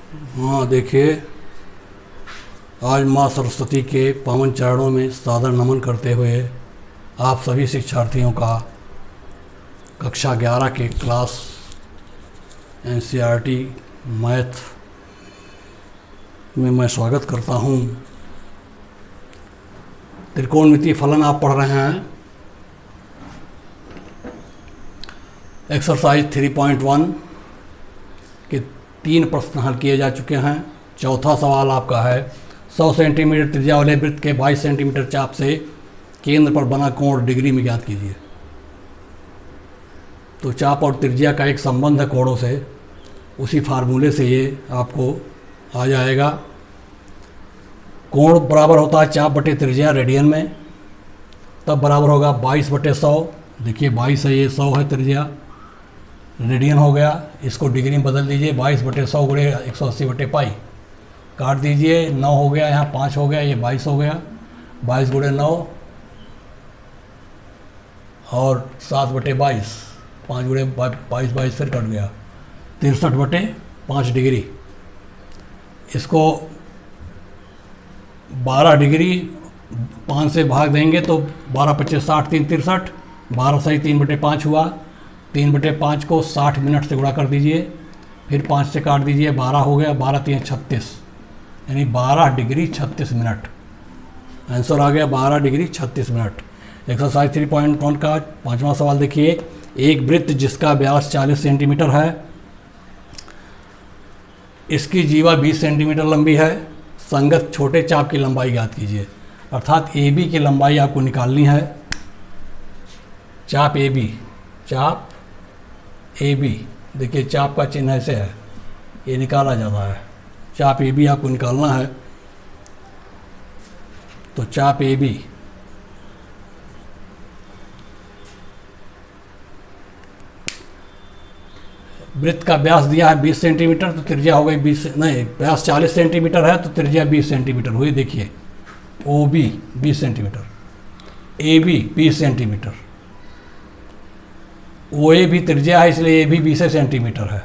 हाँ देखिए, आज माँ सरस्वती के पावन चरणों में सादर नमन करते हुए आप सभी शिक्षार्थियों का कक्षा 11 के क्लास एनसीईआरटी मैथ में मैं स्वागत करता हूँ। त्रिकोणमितीय फलन आप पढ़ रहे हैं। एक्सरसाइज 3.1 के 3 प्रश्न हल किए जा चुके हैं। चौथा सवाल आपका है 100 सेंटीमीटर त्रिज्या वाले वृत्त के 22 सेंटीमीटर चाप से केंद्र पर बना कोण डिग्री में ज्ञात कीजिए। तो चाप और त्रिज्या का एक संबंध है कोणों से, उसी फार्मूले से ये आपको आ जाएगा। कोण बराबर होता है चाप बटे त्रिज्या रेडियन में, तब बराबर होगा 22 बटे 100। देखिए 22 है, ये 100 है त्रिज्या, रेडियन हो गया। इसको डिग्री में बदल दीजिए, 22 बटे 100 गुणे 180 बटे पाई, काट दीजिए। 9 हो गया, यहाँ 5 हो गया, ये 22 हो गया। 22 गुणे 9 और 7 बटे 22, 5 गुणे 22, 22 फिर कट गया, 63 बटे 5 डिग्री। इसको 12 डिग्री 5 से भाग देंगे तो 12 पच्चीस 60, 3 63, 12 सही 3 बटे 5 हुआ। 3 बटे 5 को 60 मिनट से गुणा कर दीजिए, फिर 5 से काट दीजिए, 12 हो गया। 12 3 36, यानी 12 डिग्री 36 मिनट। आंसर आ गया 12 डिग्री 36 मिनट। एक्सरसाइज 3.1 का 5वां सवाल देखिए। एक वृत्त जिसका व्यास 40 सेंटीमीटर है, इसकी जीवा 20 सेंटीमीटर लंबी है, संगत छोटे चाप की लंबाई ज्ञात कीजिए। अर्थात ए बी की लंबाई आपको निकालनी है। चाप ए बी, चाप ए बी, देखिए चाप का चिन्ह ऐसे है, ये निकाला जाता है। चाप ए बी आपको निकालना है। तो चाप ए बी वृत्त का व्यास दिया है 20 सेंटीमीटर, तो त्रिज्या हो गई 20, नहीं व्यास 40 सेंटीमीटर है तो त्रिज्या 20 सेंटीमीटर हुई। देखिए O B 20 centimetre, A B 20 centimetre, O A भी त्रिज्या है इसलिए ए भी 20 सेंटीमीटर है,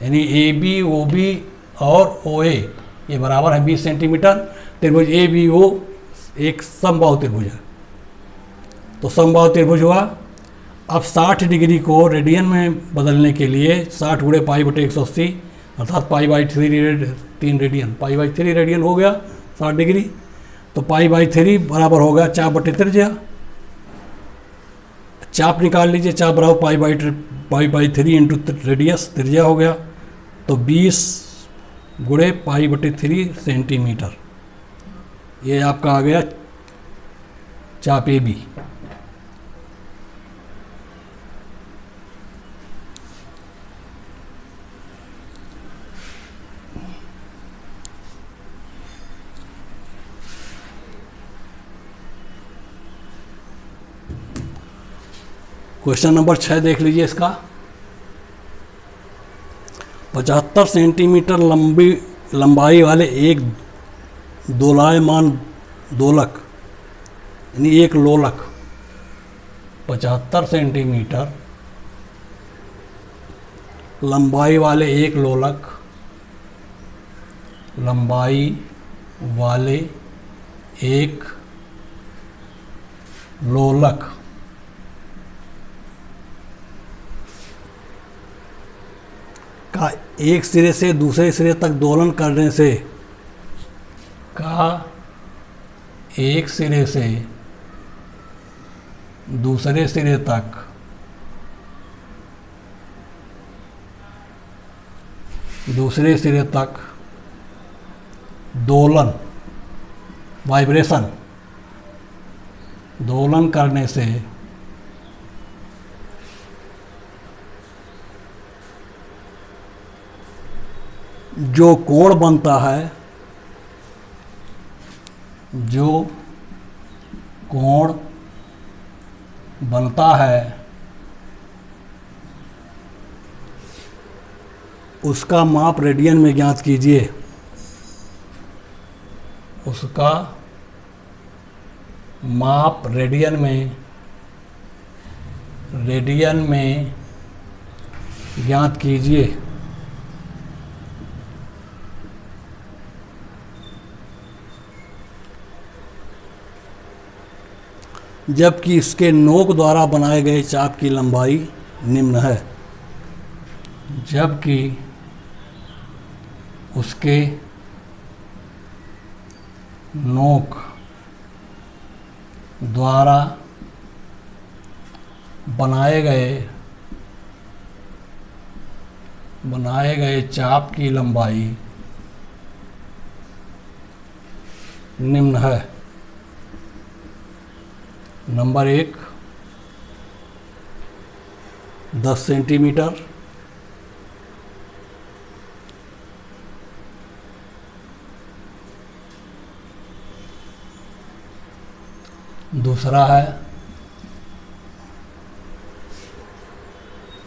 यानी ए बी ओ बी और ओ ए ये बराबर है 20 सेंटीमीटर। त्रिभुज ए बी ओ एक समबाहु त्रिभुज है, तो समबाहु त्रिभुज हुआ। अब 60 डिग्री को रेडियन में बदलने के लिए 60 गुणे पाई बटे 180, अर्थात pi by 3 radian, pi by 3 radian हो गया 60 डिग्री। तो पाई बाई 3 बराबर होगा चाप बटे त्रिज्या। चाप निकाल लीजिए, चाप बराबर पाई बाई 3 इंटू रेडियस, त्रिज्या हो गया। तो 20 गुणे पाई बटे 3 सेंटीमीटर, ये आपका आ गया चाप ए बी। क्वेश्चन नंबर 6 देख लीजिए इसका। 75 सेंटीमीटर लंबाई वाले एक दोलायमान दोलक, यानी एक लोलक, 75 सेंटीमीटर लंबाई वाले एक लोलक, लंबाई वाले एक लोलक का एक सिरे से दूसरे सिरे तक दोलन करने से, का एक सिरे से दूसरे सिरे तक दोलन, वाइब्रेशन, दोलन करने से जो कोण बनता है, जो कोण बनता है उसका माप रेडियन में ज्ञात कीजिए। उसका माप रेडियन में ज्ञात कीजिए। जबकि इसके नोक द्वारा बनाए गए चाप की लंबाई निम्न है। जबकि उसके नोक द्वारा बनाए गए चाप की लंबाई निम्न है। नंबर 1 10 सेंटीमीटर, दूसरा है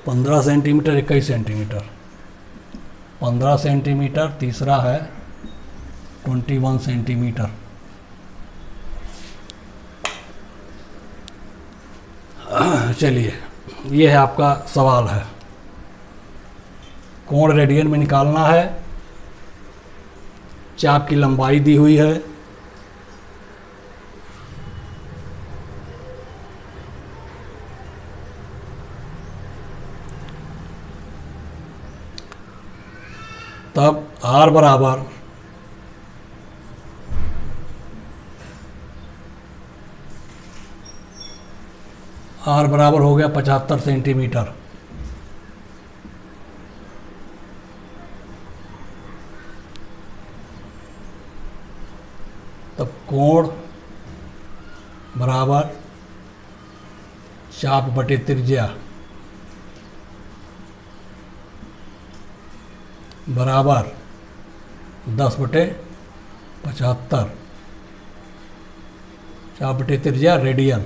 15 सेंटीमीटर, 21 सेंटीमीटर, 15 सेंटीमीटर, तीसरा है 21 सेंटीमीटर। चलिए, ये है आपका सवाल है। कोण रेडियन में निकालना है, चाप की लंबाई दी हुई है, तब R बराबर हो गया 75 सेंटीमीटर। तब कोण बराबर चाप बटे त्रिज्या बराबर 10 बटे 75, चाप बटे त्रिज्या रेडियन।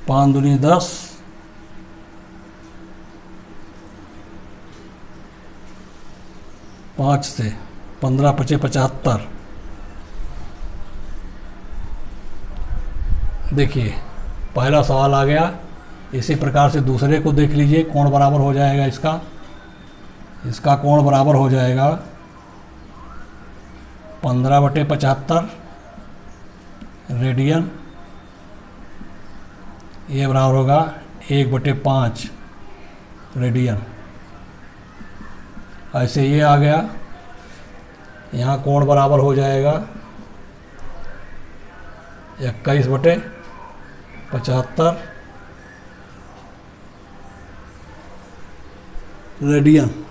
पाँच दूनी 10, 5 से 15 पचे 75। देखिए, पहला सवाल आ गया। इसी प्रकार से दूसरे को देख लीजिए। कोण बराबर हो जाएगा इसका कोण बराबर हो जाएगा 15 बटे 75 रेडियन। ये बराबर होगा 1 बटे 5 रेडियन। ऐसे ये आ गया। यहाँ कोण बराबर हो जाएगा 21 बटे 75 रेडियन।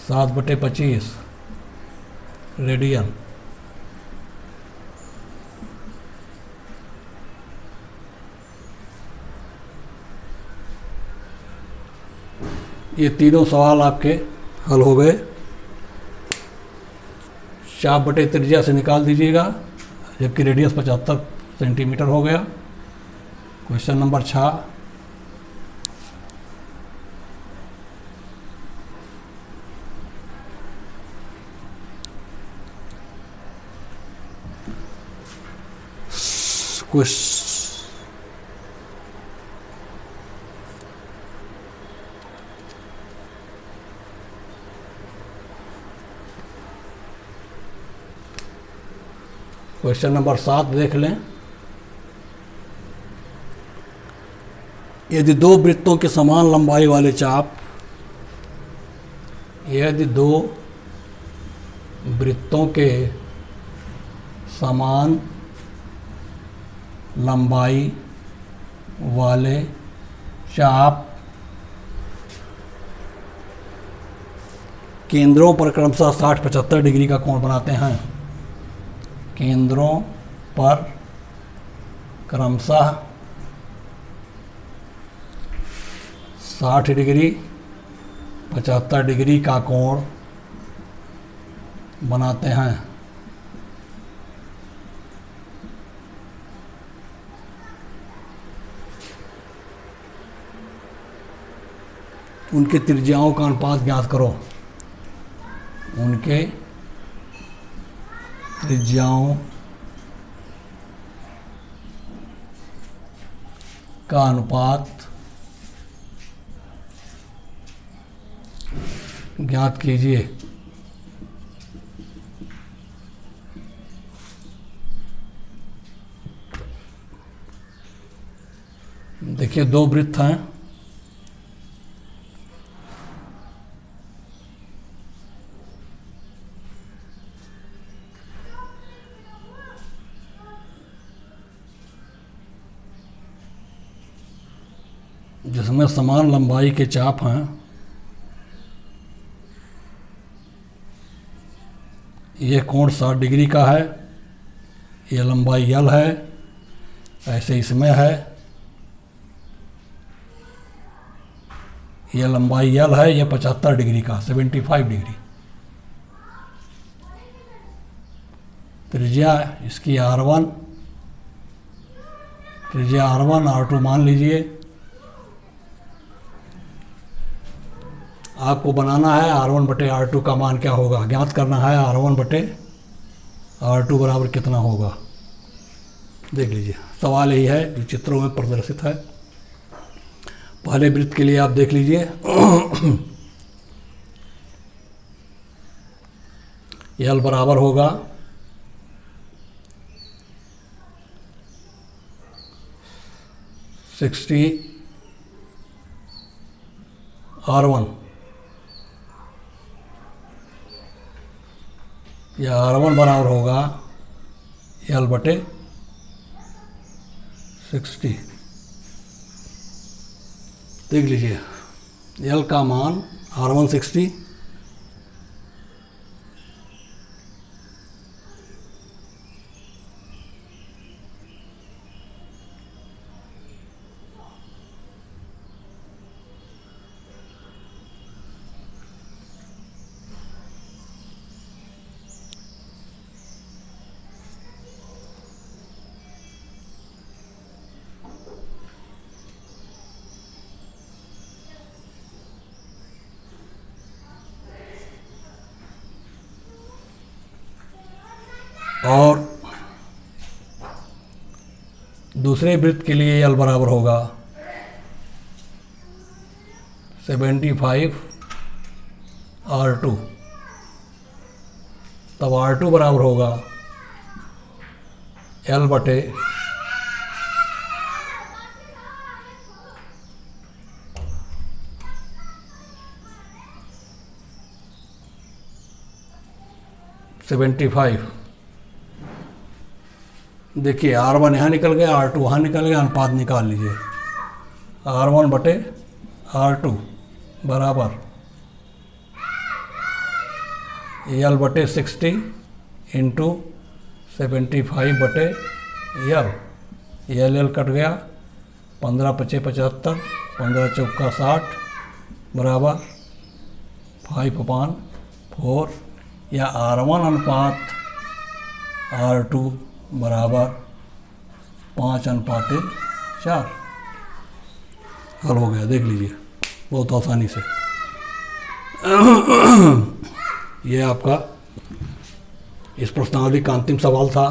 7 बटे 25 रेडियन। ये तीनों सवाल आपके हल हो गए। चाप बटे त्रिज्या से निकाल दीजिएगा, जबकि रेडियस 75 सेंटीमीटर हो गया। क्वेश्चन नंबर 6, क्वेश्चन नंबर 7 देख लें। यदि दो वृत्तों के समान लंबाई वाले चाप यदि दो वृत्तों के समान लंबाई वाले चाप केंद्रों पर क्रमशः 60-75 डिग्री का कोण बनाते हैं, केंद्रों पर क्रमशः 60 डिग्री 75 डिग्री का कोण बनाते हैं, उनके त्रिज्याओं का अनुपात ज्ञात करो। उनके त्रिज्याओं का अनुपात ज्ञात कीजिए। देखिए दो वृत्त हैं, जिसमें समान लंबाई के चाप हैं। ये कोण 60 डिग्री का है, ये लंबाई L है, ऐसे इसमें है, ये लंबाई L है, ये 75 डिग्री का 75 डिग्री। त्रिज्या इसकी R1, त्रिज्या R1 R2 मान लीजिए। आपको बनाना है R1 बटे R2 का मान क्या होगा, ज्ञात करना है R1 बटे R2 बराबर कितना होगा। देख लीजिए, सवाल यही है जो चित्रों में प्रदर्शित है। पहले वृत्त के लिए आप देख लीजिए। L बराबर होगा 60 R1, या R1 बराबर होगा L बटे 60। देख लीजिए, L का मान R1 60, और दूसरे वृत्त के लिए L बराबर होगा 75 R2। तब R2 बराबर होगा L बटे 75। देखिए R1 यहाँ निकल गया, R2 वहाँ निकल गया, अनुपात निकाल लीजिए। R1 बटे R2 बराबर L बटे 60 इंटू 75 बटे L। L कट गया, 15 पचे 75, 15 चौका 60 बराबर 5/4, या R1 अनुपात R2 बराबर 5:4। हल हो गया, देख लीजिए बहुत आसानी से। ये आपका इस प्रश्नावली का अंतिम सवाल था।